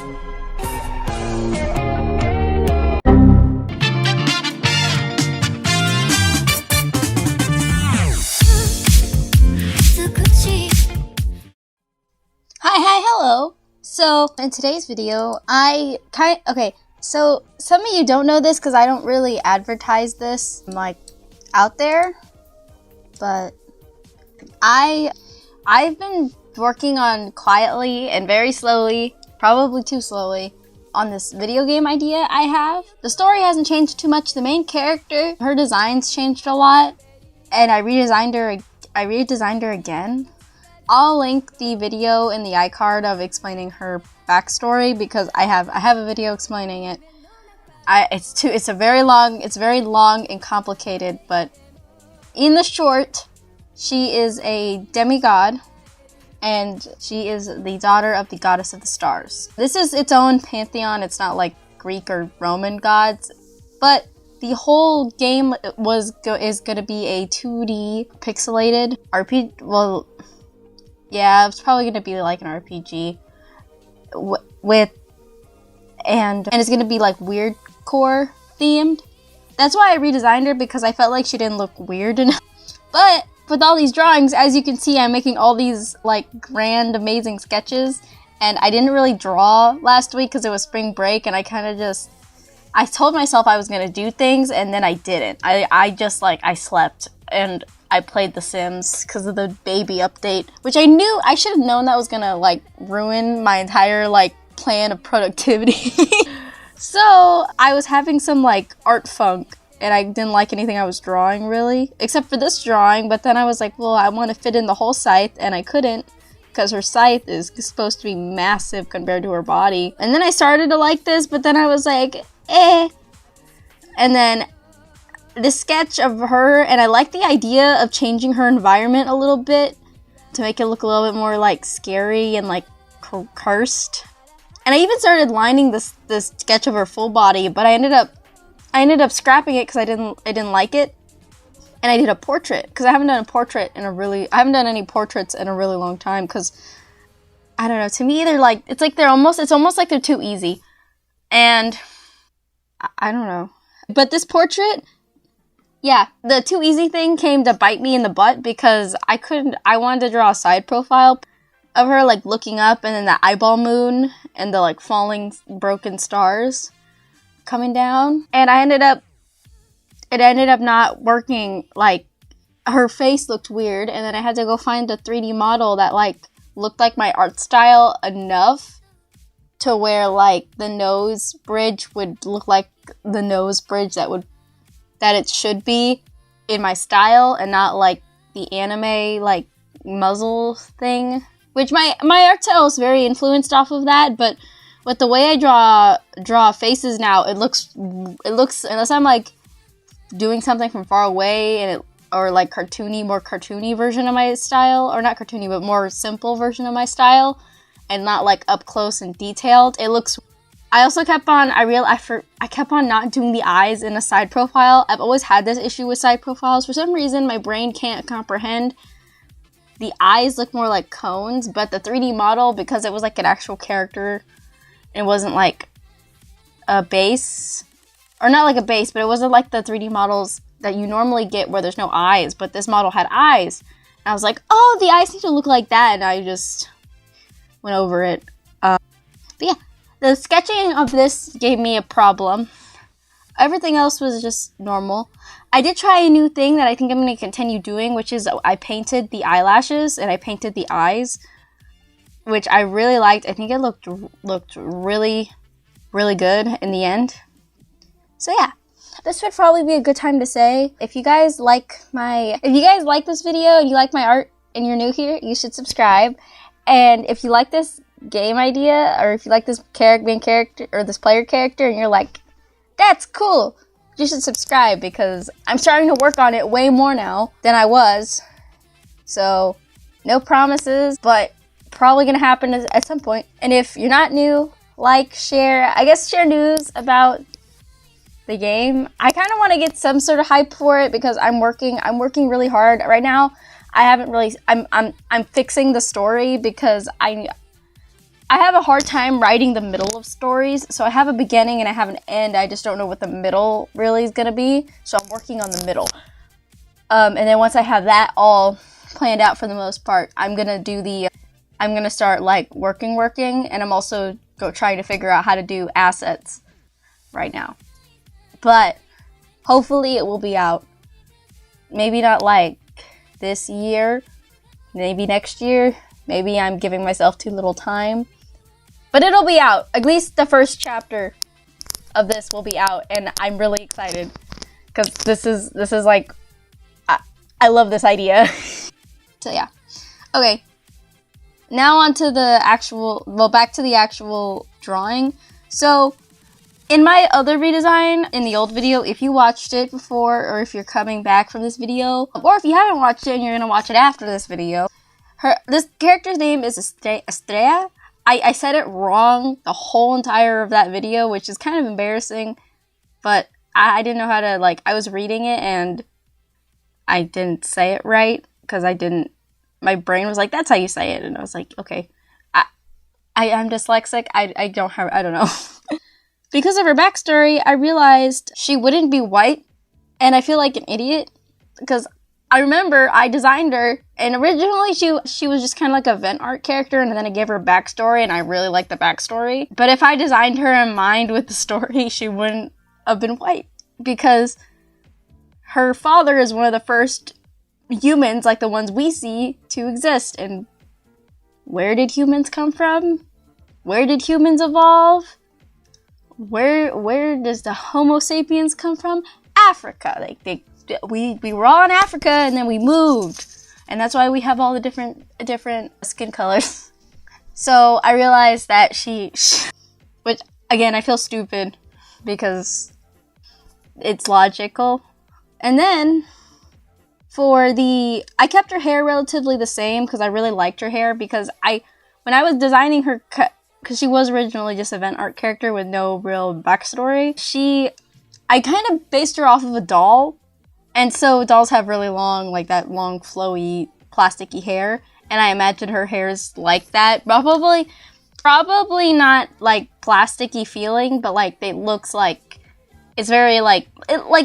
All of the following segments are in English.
Hi, hello. So in today's video, so some of you don't know this because I don't really advertise this like out there, but I've been working on quietly and very slowly, probably too slowly, on this video game idea I have. The story hasn't changed too much. The main character, her designs changed a lot, and I redesigned her again. I'll link the video in the iCard of explaining her backstory because I have a video explaining it. It's very long and complicated, but in the short, she is a demigod, and she is the daughter of the goddess of the stars. This is its own pantheon. It's not like Greek or Roman gods, but the whole game is going to be a 2D pixelated RPG. Well, yeah, it's probably going to be like an RPG and it's going to be like weird core themed. That's why I redesigned her, because I felt like she didn't look weird enough. But with all these drawings, as you can see, I'm making all these like grand, amazing sketches, and I didn't really draw last week because it was spring break, and I told myself I was going to do things, and then I didn't. I slept, and I played The Sims because of the baby update, which I should have known that was gonna like ruin my entire like plan of productivity. So I was having some like art funk, and I didn't like anything I was drawing really, except for this drawing. But then I was like, well, I want to fit in the whole scythe, and I couldn't because her scythe is supposed to be massive compared to her body. And then I started to like this, but then I was like, eh. And then this sketch of her, and I like the idea of changing her environment a little bit to make it look a little bit more like scary and like cursed. And I even started lining this sketch of her full body, but I ended up scrapping it because I didn't like it. And I did a portrait because I haven't done any portraits in a really long time, because I don't know, to me they're like it's almost like they're too easy. And I don't know. But this portrait, yeah, the too easy thing came to bite me in the butt because I wanted to draw a side profile of her like looking up, and then the eyeball moon and the like falling broken stars coming down. And it ended up not working. Like, her face looked weird, and then I had to go find a 3D model that like looked like my art style enough to where like the nose bridge would look like the nose bridge that it should be in my style, and not like the anime like muzzle thing, which my art style is very influenced off of that. But with the way I draw faces now, it looks unless I'm like doing something from far away or like more cartoony version of my style, or not cartoony but more simple version of my style, and not like up close and detailed, it looks. I also kept on, I kept on not doing the eyes in a side profile. I've always had this issue with side profiles. For some reason, my brain can't comprehend. The eyes look more like cones, but the 3D model, because it was like an actual character, it wasn't like a base, or not like a base, but it wasn't like the 3D models that you normally get where there's no eyes, but this model had eyes. And I was like, oh, the eyes need to look like that, and I just went over it. But yeah. The sketching of this gave me a problem. Everything else was just normal. I did try a new thing that I think I'm going to continue doing, which is I painted the eyelashes and I painted the eyes, which I really liked. I think it looked really, really good in the end. So yeah, this would probably be a good time to say, if you guys like this video and you like my art and you're new here, you should subscribe. And if you like this game idea, or if you like this main character or this player character and you're like, that's cool, you should subscribe, because I'm starting to work on it way more now than I was. So no promises, but probably gonna happen at some point. And if you're not new, like, share news about the game. I kind of want to get some sort of hype for it because I'm working really hard right now. I'm fixing the story because I have a hard time writing the middle of stories. So I have a beginning and I have an end. I just don't know what the middle really is going to be. So I'm working on the middle. And then once I have that all planned out for the most part, I'm going to start like working. And I'm also trying to figure out how to do assets right now. But hopefully it will be out. Maybe not like this year, maybe next year. Maybe I'm giving myself too little time. But it'll be out. At least the first chapter of this will be out, and I'm really excited because this is like I love this idea. So yeah. Okay. Now on to the back to the actual drawing. So in my other redesign, in the old video, if you watched it before, or if you're coming back from this video, or if you haven't watched it and you're gonna watch it after this video, this character's name is Estrella. I said it wrong the whole entire of that video, which is kind of embarrassing, but I didn't know how to, like, I was reading it and I didn't say it right, because my brain was like, that's how you say it, and I was like, okay, I'm dyslexic, I don't know. Because of her backstory, I realized she wouldn't be white, and I feel like an idiot, because I remember I designed her, and originally she was just kind of like a vent art character, and then I gave her a backstory, and I really liked the backstory. But if I designed her in mind with the story, she wouldn't have been white, because her father is one of the first humans, like the ones we see, to exist. And where did humans come from? Where did humans evolve? Where does the Homo sapiens come from? Africa. We were all in Africa, and then we moved, and that's why we have all the different skin colors. So I realized that which again, I feel stupid because it's logical. And then I kept her hair relatively the same because I really liked her hair, because when I was designing her, because she was originally just a vent art character with no real backstory, I kind of based her off of a doll. And so dolls have really long, like that long, flowy, plasticky hair. And I imagine her hair's like that. Probably not like plasticky feeling, but like it looks like it's very like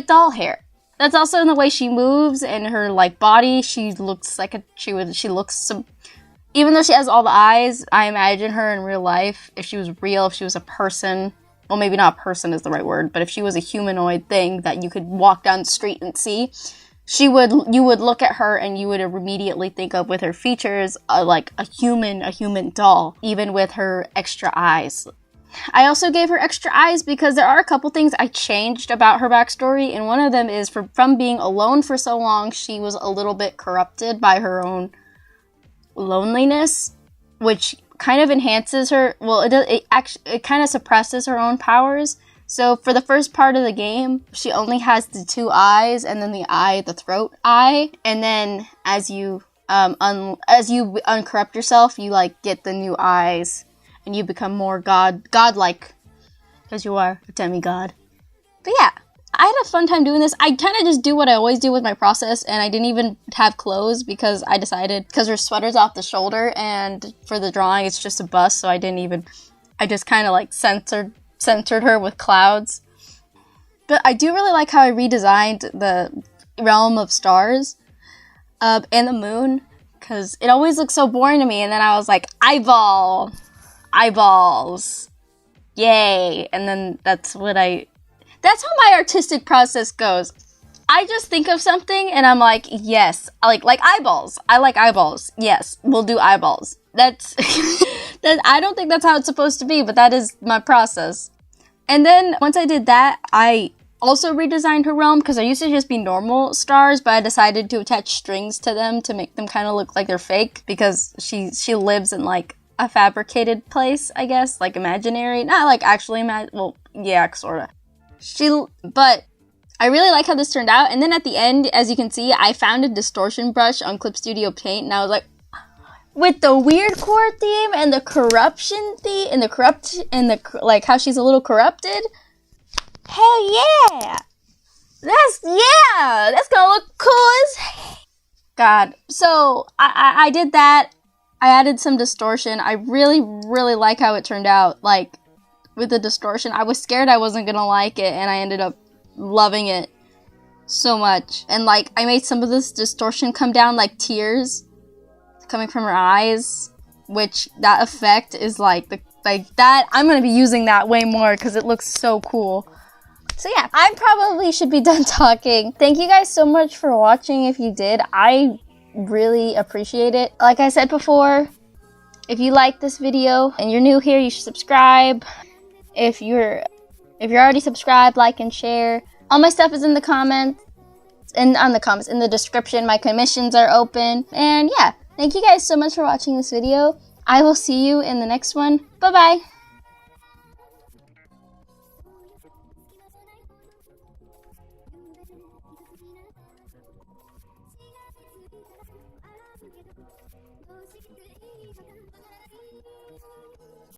doll hair. That's also in the way she moves and her like body. She looks like even though she has all the eyes, I imagine her in real life, if she was a person. Well, maybe not person is the right word, but if she was a humanoid thing that you could walk down the street and see, you would look at her and you would immediately think of, with her features, like a human doll, even with her extra eyes. I also gave her extra eyes because there are a couple things I changed about her backstory, and one of them is from being alone for so long, she was a little bit corrupted by her own loneliness, which kind of enhances her. Well, it kind of suppresses her own powers. So for the first part of the game, she only has the two eyes, and then the throat eye, and then as you uncorrupt yourself, you like get the new eyes, and you become more godlike, because you are a demigod. But yeah, I had a fun time doing this. I kind of just do what I always do with my process, and I didn't even have clothes because I decided, because her sweater's off the shoulder, and for the drawing it's just a bust, so I just kind of like censored her with clouds. But I do really like how I redesigned the realm of stars and the moon, because it always looked so boring to me, and then I was like, eyeballs, yay, and then that's how my artistic process goes. I just think of something and I'm like, yes, I like eyeballs. I like eyeballs. Yes, we'll do eyeballs. That's I don't think that's how it's supposed to be, but that is my process. And then once I did that, I also redesigned her realm, because there used to just be normal stars, but I decided to attach strings to them to make them kind of look like they're fake, because she lives in like a fabricated place, I guess, like imaginary, not like actually well, yeah, sorta. But I really like how this turned out. And then at the end, as you can see, I found a distortion brush on Clip Studio Paint, and I was like, with the weird core theme and the corruption theme and like how she's a little corrupted. Hell yeah! That's gonna look cool as God. So I did that. I added some distortion. I really, really like how it turned out. Like, with the distortion, I was scared I wasn't gonna like it, and I ended up loving it so much. And like, I made some of this distortion come down like tears coming from her eyes, which that effect is like that. I'm gonna be using that way more because it looks so cool. So yeah, I probably should be done talking. Thank you guys so much for watching. If you did, I really appreciate it. Like I said before, if you like this video and you're new here, you should subscribe. If you're already subscribed, like and share. All my stuff is in the comments, in the description. My commissions are open. And yeah, thank you guys so much for watching this video. I will see you in the next one. Bye bye.